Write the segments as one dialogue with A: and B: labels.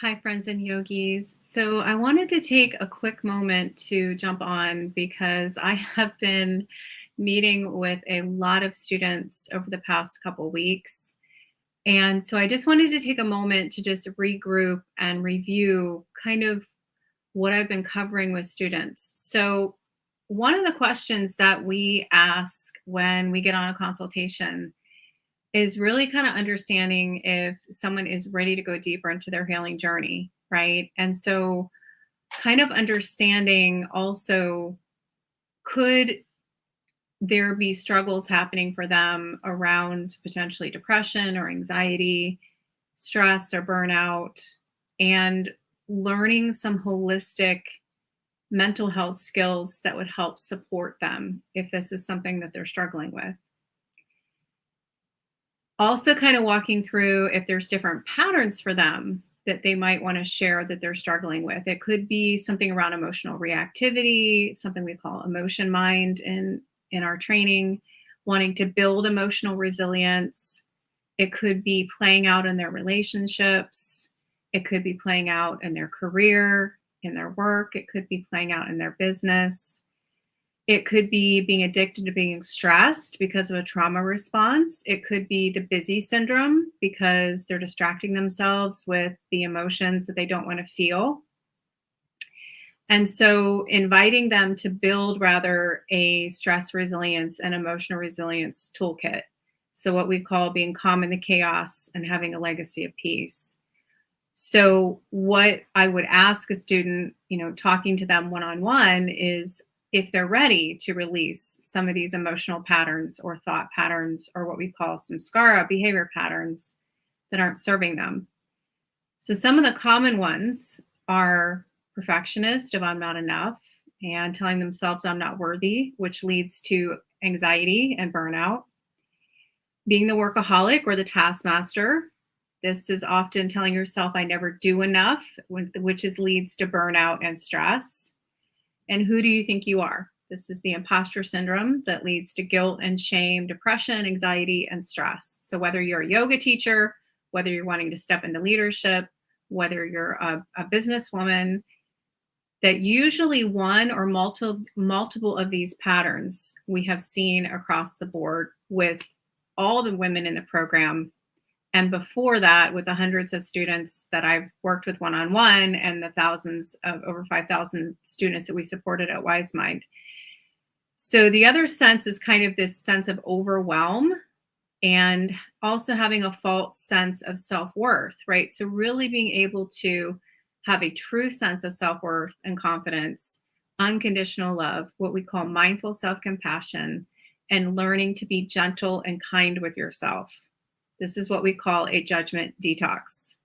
A: Hi, friends and yogis. So, I wanted to take a quick moment to jump on because I have been meeting with a lot of students over the past couple weeks. And so, I just wanted to take a moment to just regroup and review kind of what I've been covering with students. So, one of the questions that we ask when we get on a consultation is really kind of understanding if someone is ready to go deeper into their healing journey, right? And so, kind of understanding also, could there be struggles happening for them around potentially depression or anxiety, stress or burnout, and learning some holistic mental health skills that would help support them if this is something that they're struggling with. Also, kind of walking through if there's different patterns for them that they might want to share that they're struggling with. It could be something around emotional reactivity, something we call emotion mind in our training, wanting to build emotional resilience. It could be playing out in their relationships. It could be playing out in their career, in their work. It could be playing out in their business. It could be being addicted to being stressed because of a trauma response. It could be the busy syndrome because they're distracting themselves with the emotions that they don't want to feel. And so inviting them to build rather a stress resilience and emotional resilience toolkit. So what we call being calm in the chaos and having a legacy of peace. So what I would ask a student, talking to them one-on-one is if they're ready to release some of these emotional patterns or thought patterns or what we call samskara behavior patterns that aren't serving them. So some of the common ones are perfectionist, if I'm not enough, and telling themselves I'm not worthy, which leads to anxiety and burnout. Being the workaholic or the taskmaster. This is often telling yourself I never do enough, leads to burnout and stress. And who do you think you are? This is the imposter syndrome that leads to guilt and shame, depression, anxiety, and stress. So whether you're a yoga teacher, whether you're wanting to step into leadership, whether you're a businesswoman, that usually one or multiple of these patterns we have seen across the board with all the women in the program. And before that, with the hundreds of students that I've worked with one-on-one and the thousands of over 5,000 students that we supported at WiseMind. So the other sense is kind of this sense of overwhelm and also having a false sense of self-worth, right? So really being able to have a true sense of self-worth and confidence, unconditional love, what we call mindful self-compassion, and learning to be gentle and kind with yourself. This is what we call a judgment detox.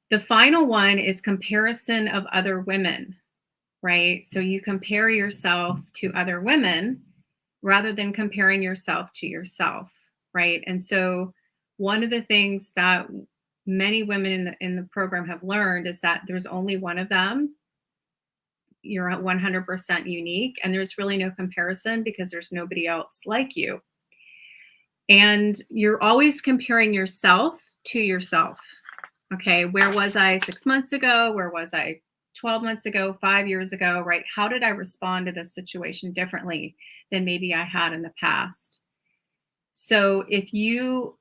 A: The final one is comparison of other women, right? So you compare yourself to other women rather than comparing yourself to yourself, right? And so one of the things that many women in the program have learned is that there's only one of them. You're 100% unique, and there's really no comparison because there's nobody else like you. And you're always comparing yourself to yourself. Okay, where was I 6 months ago? Where was I 12 months ago, 5 years ago, right? How did I respond to this situation differently than maybe I had in the past? So if you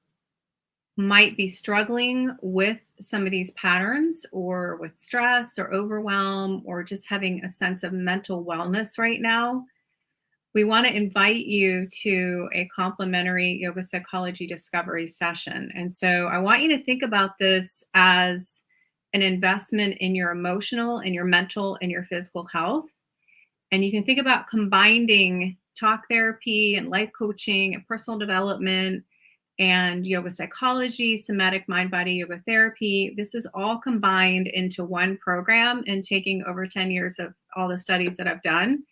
A: might be struggling with some of these patterns or with stress or overwhelm or just having a sense of mental wellness right now, we want to invite you to a complimentary yoga psychology discovery session. And so I want you to think about this as an investment in your emotional and your mental and your physical health. And you can think about combining talk therapy and life coaching and personal development and yoga psychology, somatic mind body yoga therapy. This is all combined into one program and taking over 10 years of all the studies that I've done,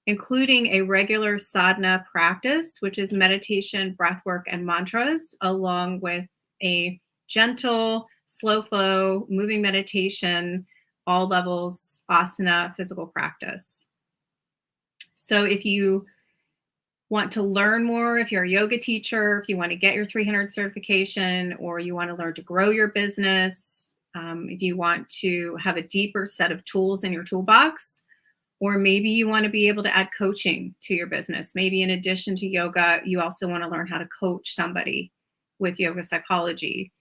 A: including a regular sadhana practice, which is meditation, breath work, and mantras, along with a gentle, slow flow, moving meditation, all levels, asana, physical practice. So if you want to learn more, if you're a yoga teacher, if you want to get your 300 certification, or you want to learn to grow your business, if you want to have a deeper set of tools in your toolbox, or maybe you want to be able to add coaching to your business. Maybe in addition to yoga, you also want to learn how to coach somebody with yoga psychology.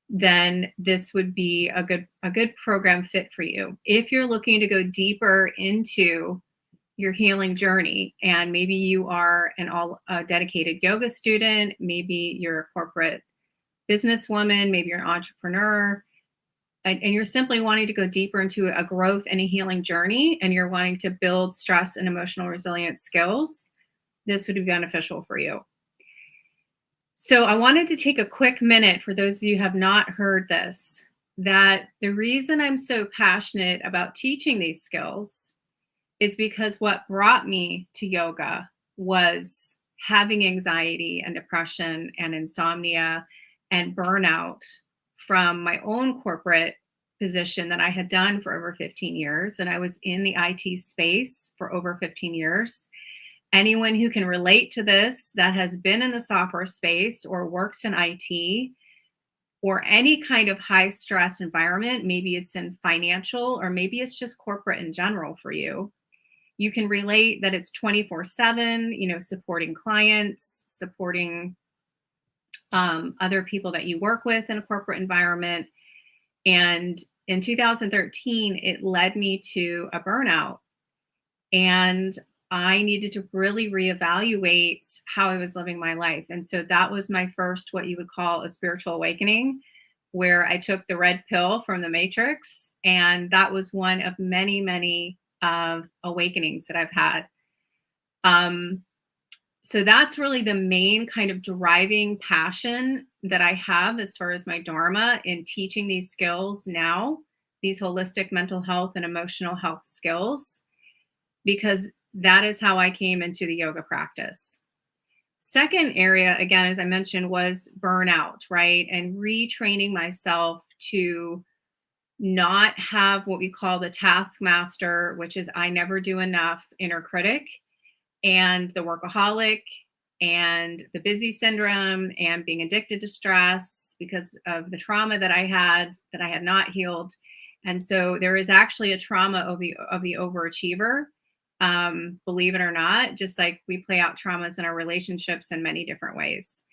A: Then this would be a good program fit for you. If you're looking to go deeper into your healing journey, and maybe you are a dedicated yoga student, maybe you're a corporate businesswoman, maybe you're an entrepreneur, and you're simply wanting to go deeper into a growth and a healing journey, and you're wanting to build stress and emotional resilience skills, this would be beneficial for you. So I wanted to take a quick minute for those of you who have not heard this, that the reason I'm so passionate about teaching these skills is because what brought me to yoga was having anxiety and depression and insomnia and burnout from my own corporate position that I had done for over 15 years. And I was in the IT space for over 15 years. Anyone who can relate to this that has been in the software space or works in IT or any kind of high stress environment, maybe it's in financial or maybe it's just corporate in general for you, you can relate that it's 24/7, supporting clients, supporting other people that you work with in a corporate environment. And in 2013, it led me to a burnout. And I needed to really reevaluate how I was living my life. And so that was my first, what you would call a spiritual awakening, where I took the red pill from the Matrix. And that was one of many, many awakenings that I've had. So that's really the main kind of driving passion that I have as far as my dharma in teaching these skills now, these holistic mental health and emotional health skills, because that is how I came into the yoga practice. Second area, again, as I mentioned, was burnout, right? And retraining myself to not have what we call the taskmaster, which is I never do enough inner critic, and the workaholic and the busy syndrome and being addicted to stress because of the trauma that I had not healed. And so there is actually a trauma of the overachiever. Believe it or not, just like we play out traumas in our relationships in many different ways.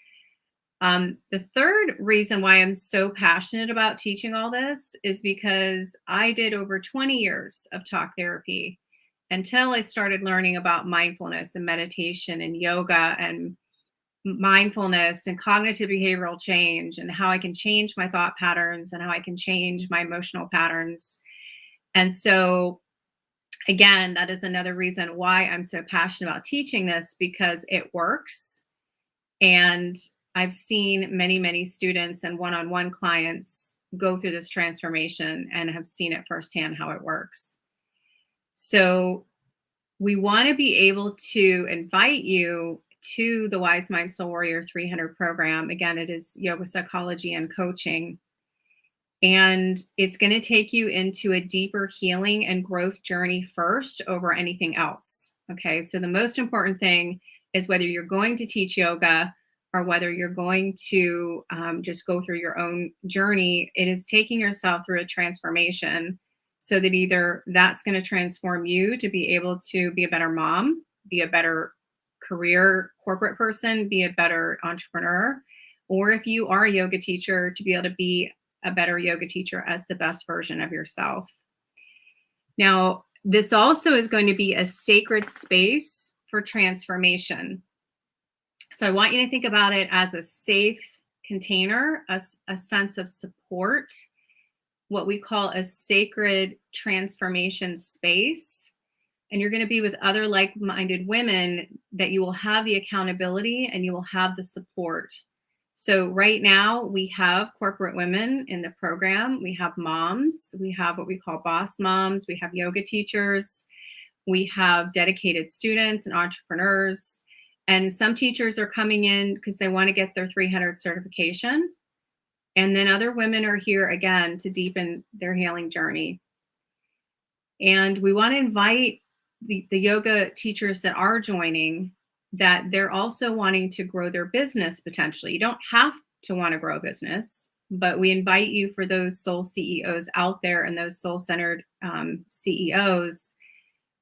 A: The third reason why I'm so passionate about teaching all this is because I did over 20 years of talk therapy until I started learning about mindfulness and meditation and yoga and mindfulness and cognitive behavioral change and how I can change my thought patterns and how I can change my emotional patterns. And so again, that is another reason why I'm so passionate about teaching this, because it works. And I've seen many, many students and one-on-one clients go through this transformation and have seen it firsthand how it works. So we want to be able to invite you to the WiseMind Soul Warrior 300 program. Again, it is yoga psychology and coaching. And it's going to take you into a deeper healing and growth journey first over anything else. Okay, so the most important thing is whether you're going to teach yoga or whether you're going to just go through your own journey, it is taking yourself through a transformation so that either that's going to transform you to be able to be a better mom, be a better career corporate person, be a better entrepreneur, or if you are a yoga teacher, to be able to be a better yoga teacher as the best version of yourself. Now, this also is going to be a sacred space for transformation. So I want you to think about it as a safe container, a sense of support, what we call a sacred transformation space. And you're going to be with other like-minded women that you will have the accountability and you will have the support. So right now we have corporate women in the program. We have moms. We have what we call boss moms. We have yoga teachers. We have dedicated students and entrepreneurs. And some teachers are coming in because they want to get their 300 certification. And then other women are here again to deepen their healing journey. And we want to invite the yoga teachers that are joining, that they're also wanting to grow their business potentially. You don't have to want to grow a business. but we invite you for those soul CEOs out there and those soul-centered CEOs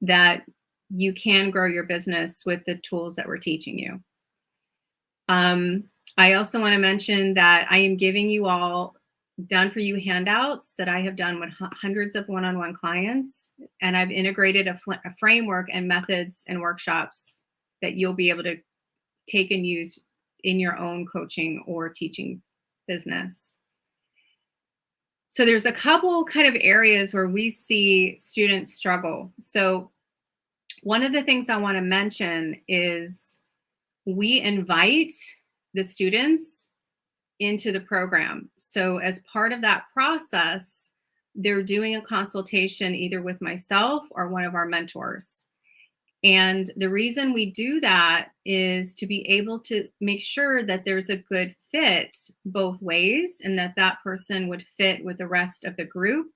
A: that you can grow your business with the tools that we're teaching you. I also want to mention that I am giving you all done for you handouts that I have done with hundreds of one-on-one clients, and I've integrated a framework and methods and workshops that you'll be able to take and use in your own coaching or teaching business. So there's a couple kind of areas where we see students struggle. So one of the things I want to mention is we invite the students into the program. So as part of that process, they're doing a consultation either with myself or one of our mentors. And the reason we do that is to be able to make sure that there's a good fit both ways and that that person would fit with the rest of the group.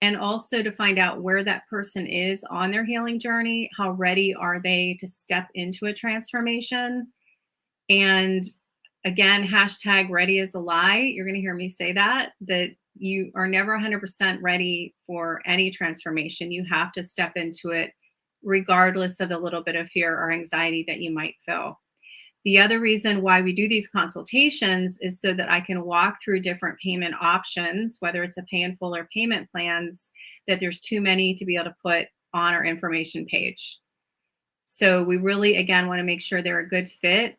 A: And also to find out where that person is on their healing journey. How ready are they to step into a transformation? And again, hashtag ready is a lie. You're going to hear me say that you are never 100% ready for any transformation. You have to step into it regardless of the little bit of fear or anxiety that you might feel. The other reason why we do these consultations is so that I can walk through different payment options, whether it's a pay in full or payment plans, that there's too many to be able to put on our information page. So we really, again, want to make sure they're a good fit.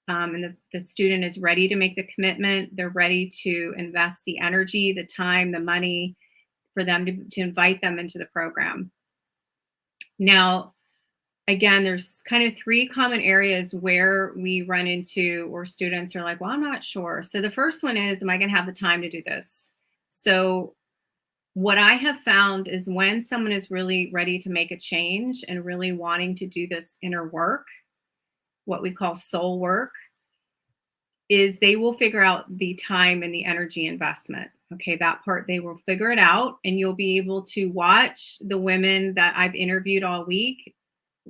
A: And the student is ready to make the commitment. They're ready to invest the energy, the time, the money for them to invite them into the program. Now, again, there's kind of three common areas where we run into where students are like, well, I'm not sure. So the first one is, am I going to have the time to do this? So what I have found is when someone is really ready to make a change and really wanting to do this inner work, what we call soul work, is they will figure out the time and the energy investment. Okay, that part, they will figure it out, and you'll be able to watch the women that I've interviewed all week,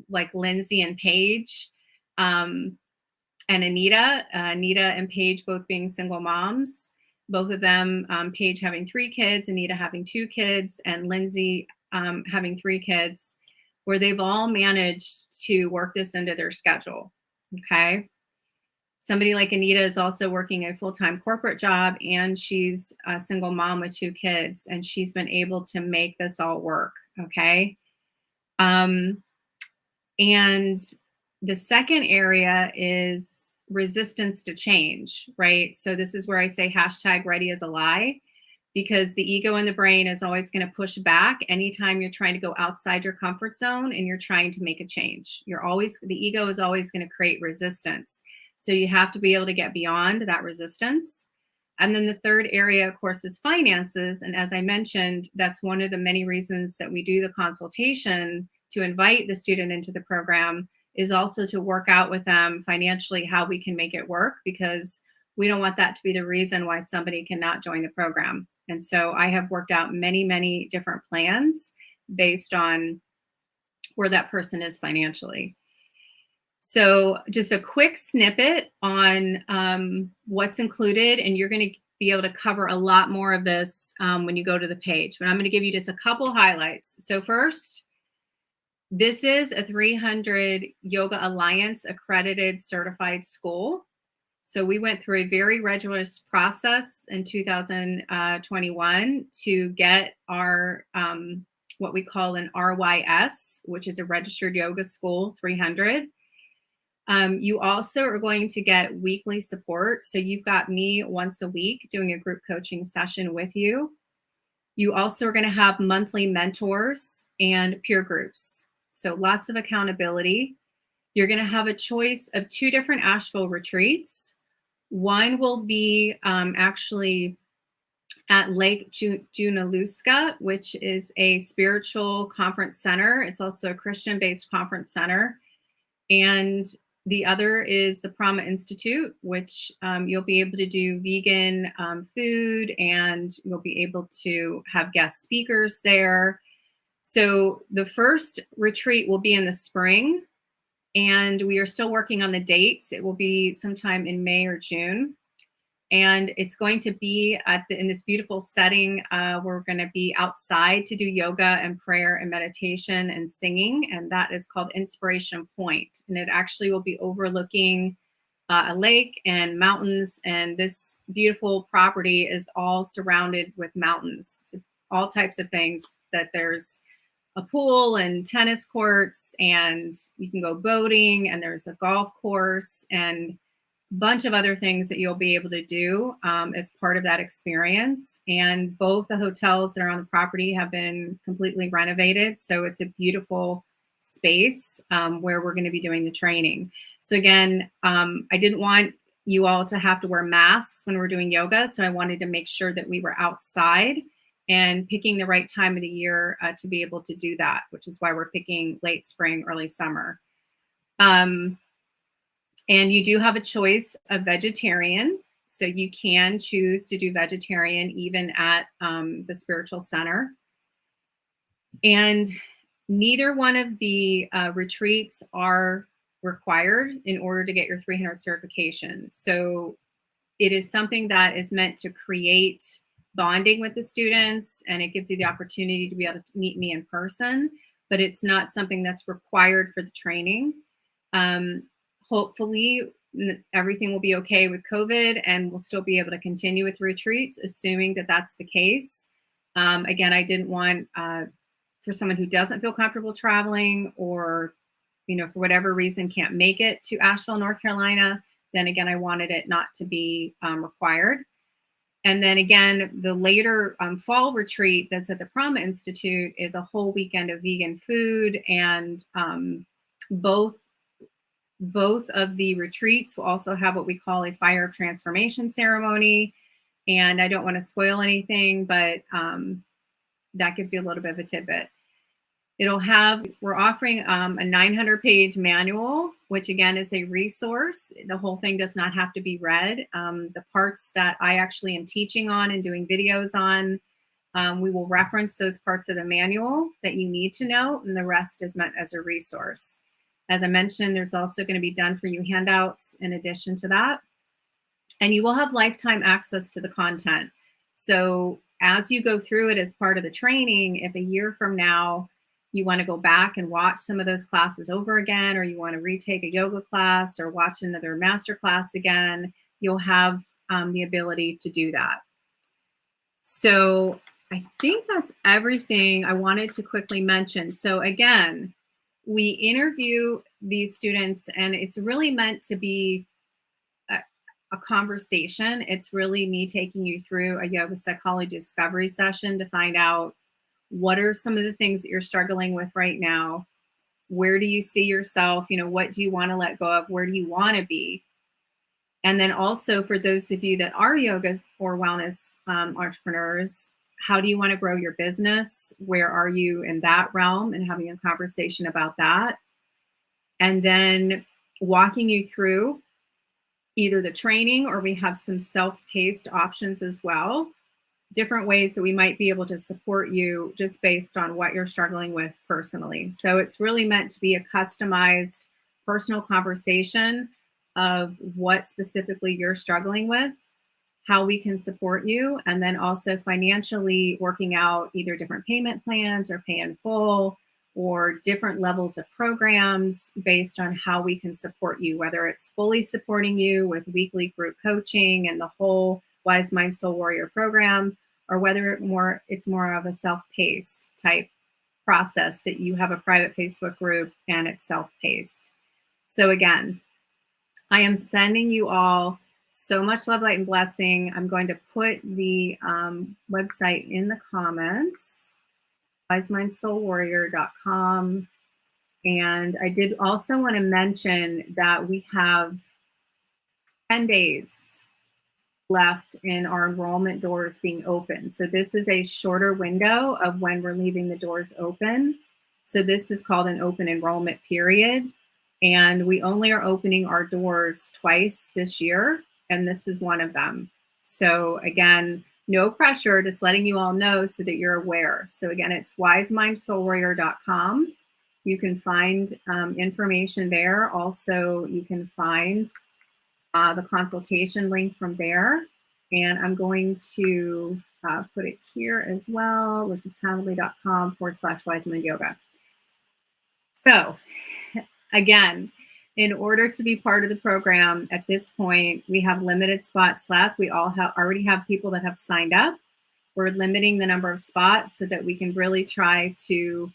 A: like Lindsay and Paige, and Anita. Anita and Paige both being single moms, both of them, Paige having 3 kids, Anita having 2 kids, and Lindsay having 3 kids, where they've all managed to work this into their schedule. Okay. Somebody like Anita is also working a full-time corporate job, and she's a single mom with 2 kids, and she's been able to make this all work. Okay. And the second area is resistance to change, right? So this is where I say hashtag ready is a lie, because the ego in the brain is always going to push back anytime you're trying to go outside your comfort zone and you're trying to make a change. The ego is always going to create resistance. So you have to be able to get beyond that resistance. And then the third area, of course, is finances. And as I mentioned, that's one of the many reasons that we do the consultation to invite the student into the program, is also to work out with them financially how we can make it work, because we don't want that to be the reason why somebody cannot join the program. And so I have worked out many, many different plans based on where that person is financially. So just a quick snippet on what's included, and you're going to be able to cover a lot more of this when you go to the page, but I'm going to give you just a couple highlights. So first, this is a 300 Yoga Alliance accredited certified school. So we went through a very rigorous process in 2021 to get our what we call an RYS, which is a registered yoga school 300. You also are going to get weekly support. So you've got me once a week doing a group coaching session with you. You also are going to have monthly mentors and peer groups. So lots of accountability. You're going to have a choice of 2 different Asheville retreats. One will be actually at Lake Junaluska, which is a spiritual conference center. It's also a Christian-based conference center. And the other is the Prama Institute, which you'll be able to do vegan food, and you'll be able to have guest speakers there. So the first retreat will be in the spring, and we are still working on the dates. It will be sometime in May or June. And it's going to be in this beautiful setting. We're going to be outside to do yoga and prayer and meditation and singing. And that is called Inspiration Point. And it actually will be overlooking a lake and mountains. And this beautiful property is all surrounded with mountains. It's all types of things, that there's a pool and tennis courts, and you can go boating, and there's a golf course and bunch of other things that you'll be able to do as part of that experience. And both the hotels that are on the property have been completely renovated. So it's a beautiful space where we're going to be doing the training. So again, I didn't want you all to have to wear masks when we're doing yoga. So I wanted to make sure that we were outside and picking the right time of the year to be able to do that, which is why we're picking late spring, early summer. And you do have a choice of vegetarian. So you can choose to do vegetarian even at the spiritual center. And neither one of the retreats are required in order to get your 300 certification. So it is something that is meant to create bonding with the students, and it gives you the opportunity to be able to meet me in person, but it's not something that's required for the training. Hopefully everything will be okay with COVID and we'll still be able to continue with retreats, assuming that that's the case. Again, I didn't want for someone who doesn't feel comfortable traveling, or, for whatever reason can't make it to Asheville, North Carolina, then again, I wanted it not to be required. And then again, the later fall retreat that's at the Prama Institute is a whole weekend of vegan food, and both of the retreats will also have what we call a fire of transformation ceremony. And I don't want to spoil anything, but that gives you a little bit of a tidbit. We're offering a 900-page manual, which again is a resource. The whole thing does not have to be read. The parts that I actually am teaching on and doing videos on, we will reference those parts of the manual that you need to know, and the rest is meant as a resource. As I mentioned, there's also going to be done for you handouts in addition to that. And you will have lifetime access to the content. So as you go through it as part of the training, if a year from now you want to go back and watch some of those classes over again, or you want to retake a yoga class or watch another master class again, you'll have the ability to do that. So I think that's everything I wanted to quickly mention. So again, we interview these students, and it's really meant to be a conversation. It's really me taking you through a yoga psychology discovery session to find out what are some of the things that you're struggling with right now. Where do you see yourself? What do you want to let go of? Where do you want to be? And then also for those of you that are yoga or wellness entrepreneurs, how do you want to grow your business? Where are you in that realm? And having a conversation about that. And then walking you through either the training, or we have some self-paced options as well. Different ways that we might be able to support you just based on what you're struggling with personally. So it's really meant to be a customized personal conversation of what specifically you're struggling with, how we can support you, and then also financially working out either different payment plans or pay in full, or different levels of programs based on how we can support you, whether it's fully supporting you with weekly group coaching and the whole WiseMind Soul Warrior program, or whether it's more of a self-paced type process that you have a private Facebook group and it's self-paced. So again, I am sending you all so much love, light, and blessing. I'm going to put the website in the comments, wisemindsoulwarrior.com. And I did also want to mention that we have 10 days left in our enrollment doors being open. So this is a shorter window of when we're leaving the doors open. So this is called an open enrollment period. And we only are opening our doors twice this year, and this is one of them. So again, no pressure, just letting you all know so that you're aware. So again, it's wisemindsoulwarrior.com. You can find information there. Also, you can find the consultation link from there. And I'm going to put it here as well, which is calendly.com/WiseMind yoga. So again, in order to be part of the program at this point, we have limited spots left. We all already have people that have signed up. We're limiting the number of spots so that we can really try to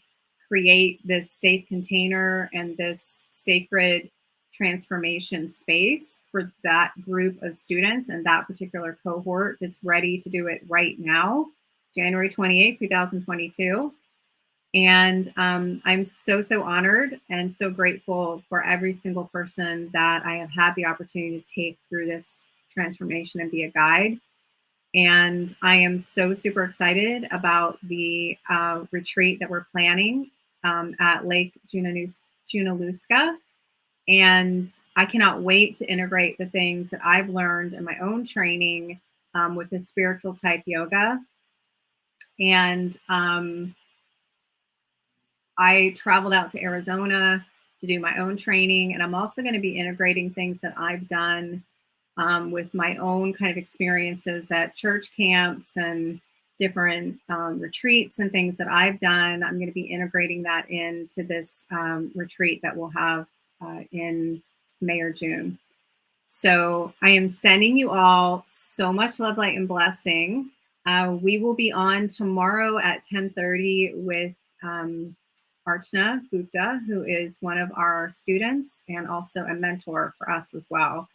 A: create this safe container and this sacred transformation space for that group of students and that particular cohort that's ready to do it right now, January 28th, 2022. And I'm so honored and so grateful for every single person that I have had the opportunity to take through this transformation and be a guide. And I am so super excited about the retreat that we're planning at Lake Junaluska. And I cannot wait to integrate the things that I've learned in my own training with the spiritual type yoga. And I traveled out to Arizona to do my own training. And I'm also going to be integrating things that I've done with my own kind of experiences at church camps and different retreats and things that I've done. I'm going to be integrating that into this retreat that we'll have in May or June. So I am sending you all so much love, light, and blessing. We will be on tomorrow at 10:30 with Archana Gupta, who is one of our students and also a mentor for us as well.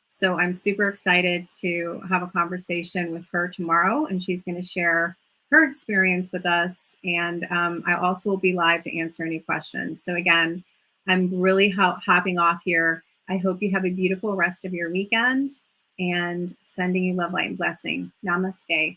A: So I'm super excited to have a conversation with her tomorrow, and she's going to share her experience with us. And I also will be live to answer any questions. So again, I'm really hopping off here. I hope you have a beautiful rest of your weekend and sending you love, light, and blessing. Namaste.